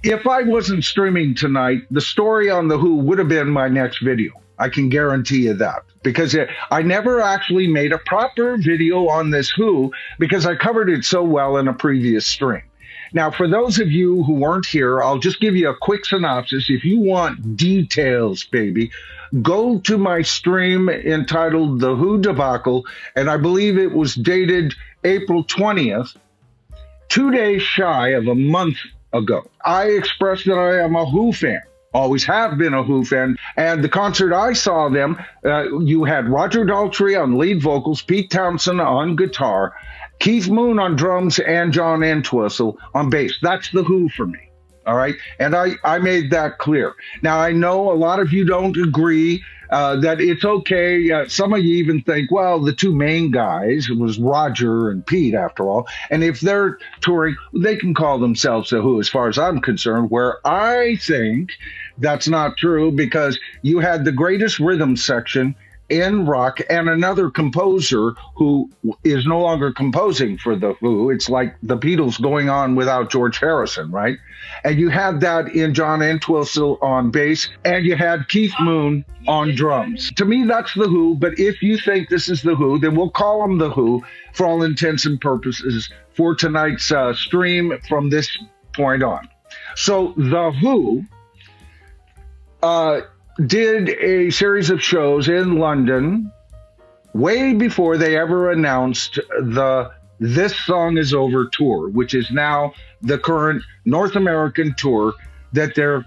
if I wasn't streaming tonight, the story on The Who would have been my next video. I can guarantee you that. Because I never actually made a proper video on this Who because I covered it so well in a previous stream. Now, for those of you who weren't here, I'll just give you a quick synopsis. If you want details, baby, go to my stream entitled The Who Debacle, and I believe it was dated April 20th, 2 days shy of a month ago. I expressed that I am a Who fan. Always have been a Who fan. And the concert I saw them, you had Roger Daltry on lead vocals, Pete Townsend on guitar, Keith Moon on drums, and John Entwistle on bass. That's the Who for me. All right. And I made that clear. Now, I know a lot of you don't agree that it's okay. Some of you even think, well, the two main guys, it was Roger and Pete, after all. And if they're touring, they can call themselves the Who, as far as I'm concerned, where I think that's not true, because you had the greatest rhythm section in rock and another composer who is no longer composing for the Who. It's like the Beatles going on without George Harrison, right? And you had that in John Entwistle on bass, and you had Keith Moon on drums. To me, that's the Who, but if you think this is the Who, then we'll call them the Who for all intents and purposes for tonight's stream from this point on. So the Who did a series of shows in London way before they ever announced the This Song Is Over tour, which is now the current North American tour that they're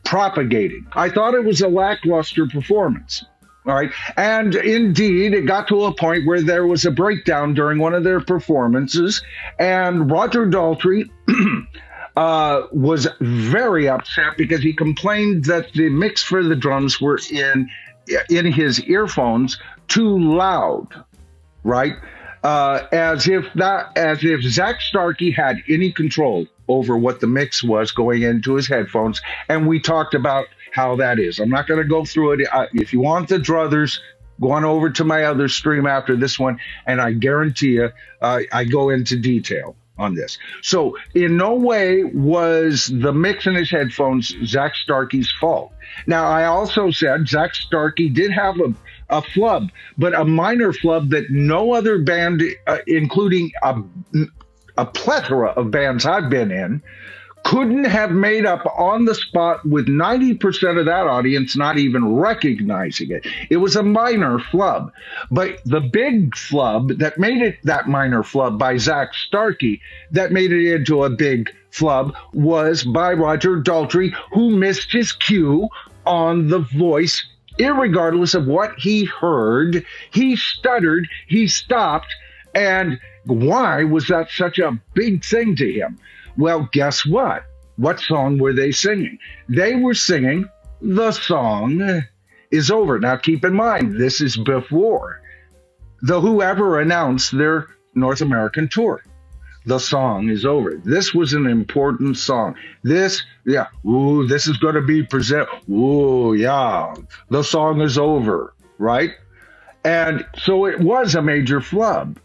propagating. I thought it was a lackluster performance. All right. And indeed, it got to a point where there was a breakdown during one of their performances, and Roger Daltry was very upset because he complained that the mix for the drums were in his earphones too loud, right? As if Zak Starkey had any control over what the mix was going into his headphones, and we talked about how that is. I'm not going to go through it. If you want the druthers, go on over to my other stream after this one, and I guarantee you, I go into detail on this. So in no way was the mix in his headphones Zak Starkey's fault. Now, I also said Zak Starkey did have a flub, but a minor flub that no other band, including a plethora of bands I've been in, couldn't have made up on the spot with 90% of that audience not even recognizing it. It was a minor flub. But the big flub that made it that minor flub by Zak Starkey, that made it into a big flub, was by Roger Daltry, who missed his cue on the voice, irregardless of what he heard. He stuttered, he stopped, and why was that such a big thing to him? Well, guess what? What song were they singing? They were singing The Song Is Over. Now, keep in mind, this is before the Who ever announced their North American tour. The Song Is Over. This was an important song. This is going to be presented. Ooh, yeah. The Song Is Over, right? And so it was a major flub.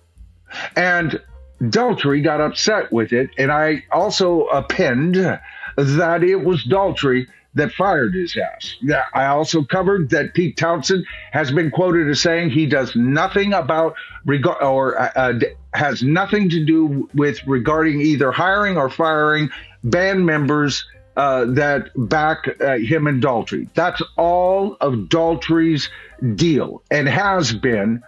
And Daltry got upset with it, and I also append that it was Daltry that fired his ass. I also covered that Pete Townsend has been quoted as saying he does nothing about has nothing to do with regarding either hiring or firing band members that back him and Daltry. That's all of Daltry's deal, and has been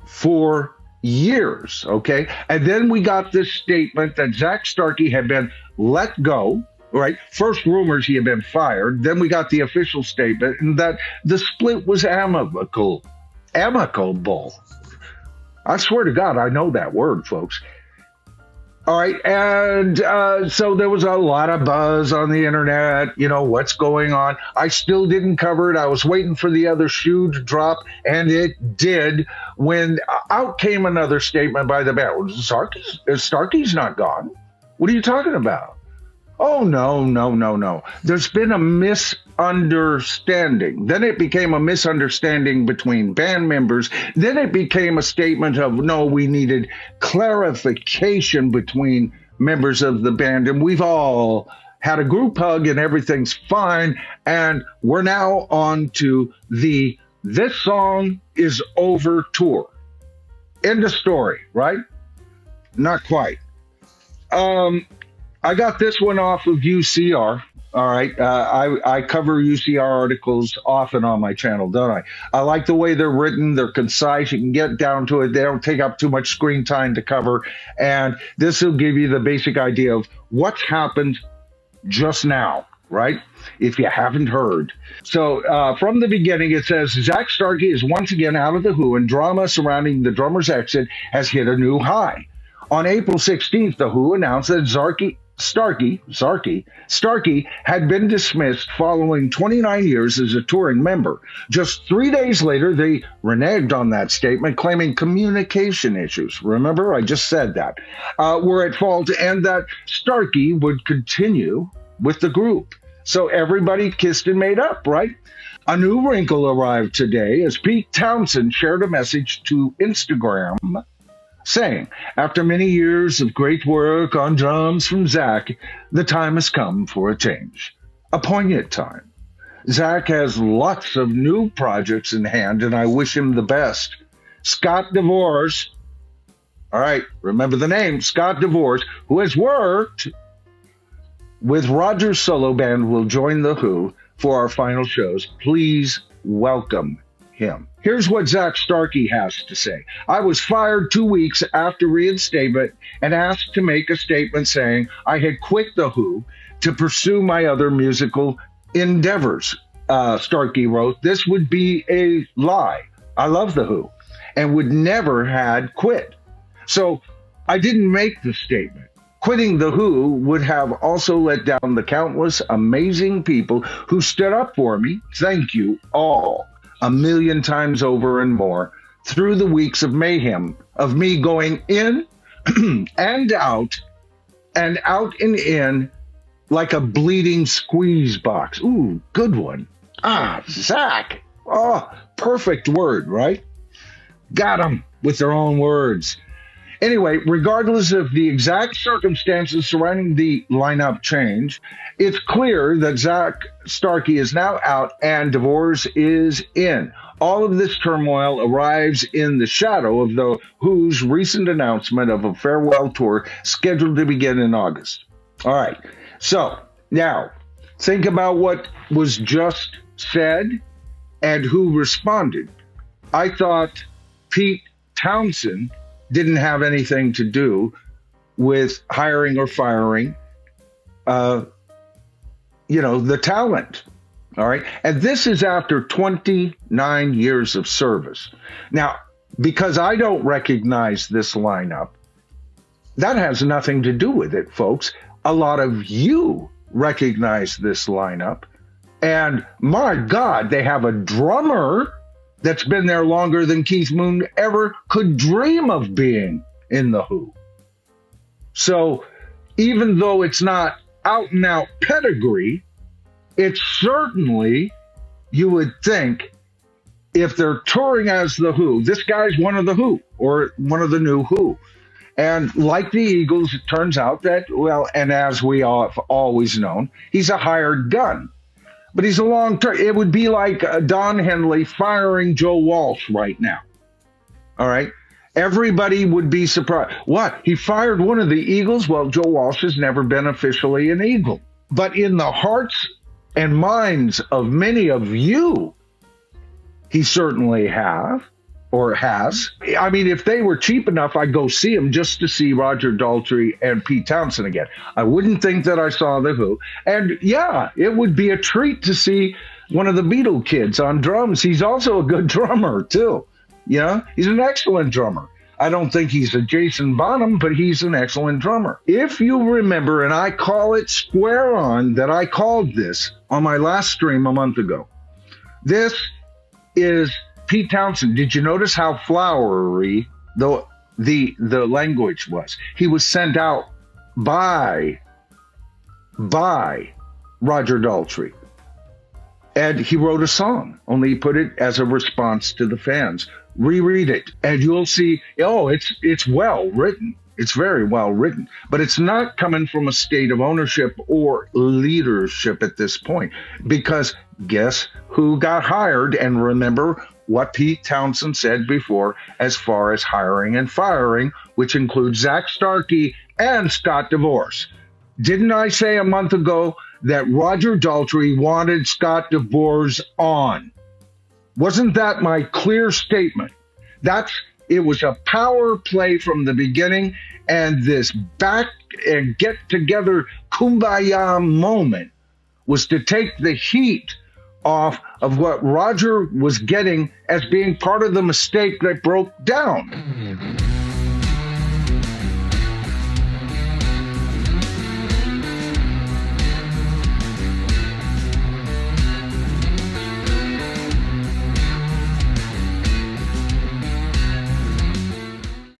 for years, okay? And then we got this statement that Zak Starkey had been let go, right? First rumors he had been fired. Then we got the official statement and that the split was amicable. Amicable. I swear to God, I know that word, folks. All right, and so there was a lot of buzz on the internet, what's going on. I still didn't cover it. I was waiting for the other shoe to drop, and it did when out came another statement by the band. Starkey's not gone. What are you talking about? Oh, no. There's been a misunderstanding. Then it became a misunderstanding between band members. Then it became a statement of, no, we needed clarification between members of the band. And we've all had a group hug and everything's fine. And we're now on to the This Song Is Over tour. End of story, right? Not quite. I got this one off of UCR. All right. I cover UCR articles often on my channel, don't I? I like the way they're written. They're concise. You can get down to it. They don't take up too much screen time to cover. And this will give you the basic idea of what's happened just now, right? If you haven't heard. So from the beginning, it says, Zak Starkey is once again out of the Who, and drama surrounding the drummer's exit has hit a new high. On April 16th, the Who announced that Starkey had been dismissed following 29 years as a touring member. Just 3 days later, they reneged on that statement, claiming communication issues. Remember, I just said that. Were at fault, and that Starkey would continue with the group. So everybody kissed and made up, right? A new wrinkle arrived today as Pete Townshend shared a message to Instagram saying, after many years of great work on drums from Zak, the time has come for a change. A poignant time. Zak has lots of new projects in hand, and I wish him the best. Scott DeVores, all right, remember the name, Scott DeVores, who has worked with Roger's solo band, will join the Who for our final shows. Please welcome him. Here's what Zak Starkey has to say. I was fired 2 weeks after reinstatement and asked to make a statement saying I had quit the Who to pursue my other musical endeavors. Starkey wrote, this would be a lie. I love the Who and would never had quit. So I didn't make the statement. Quitting the Who would have also let down the countless amazing people who stood up for me. Thank you all. 1,000,000 times over and more through the weeks of mayhem, of me going in and out and in like a bleeding squeeze box. Ooh, good one. Zak. Oh, perfect word, right? Got them with their own words. Anyway, regardless of the exact circumstances surrounding the lineup change, it's clear that Zak Starkey is now out and DeVores is in. All of this turmoil arrives in the shadow of the Who's recent announcement of a farewell tour scheduled to begin in August. All right, so now think about what was just said and who responded. I thought Pete Townshend didn't have anything to do with hiring or firing, the talent. All right. And this is after 29 years of service. Now, because I don't recognize this lineup, that has nothing to do with it, folks. A lot of you recognize this lineup. And my God, they have a drummer that's been there longer than Keith Moon ever could dream of being in the Who. So even though it's not out and out pedigree, it's certainly, you would think, if they're touring as the Who, this guy's one of the Who or one of the new Who. And like the Eagles, it turns out that, well, and as we have always known, he's a hired gun. But he's a long term. It would be like Don Henley firing Joe Walsh right now. All right. Everybody would be surprised. What? He fired one of the Eagles? Well, Joe Walsh has never been officially an Eagle. But in the hearts and minds of many of you, he certainly has. I mean, if they were cheap enough, I'd go see him just to see Roger Daltry and Pete Townshend again. I wouldn't think that I saw the Who. And yeah, it would be a treat to see one of the Beatle kids on drums. He's also a good drummer, too. Yeah, he's an excellent drummer. I don't think he's a Jason Bonham, but he's an excellent drummer. If you remember, and I call it square on that I called this on my last stream a month ago, this is Pete Townshend. Did you notice how flowery the language was? He was sent out by Roger Daltry. And he wrote a song, only he put it as a response to the fans. Reread it, and you'll see, it's well written. It's very well written, but it's not coming from a state of ownership or leadership at this point. Because guess who got hired? And remember what Pete Townsend said before as far as hiring and firing, which includes Zak Starkey and Scott DeVos. Didn't I say a month ago that Roger Daltry wanted Scott DeVos on? Wasn't that my clear statement? It was a power play from the beginning, and this back and get together kumbaya moment was to take the heat off of what Roger was getting as being part of the mistake that broke down.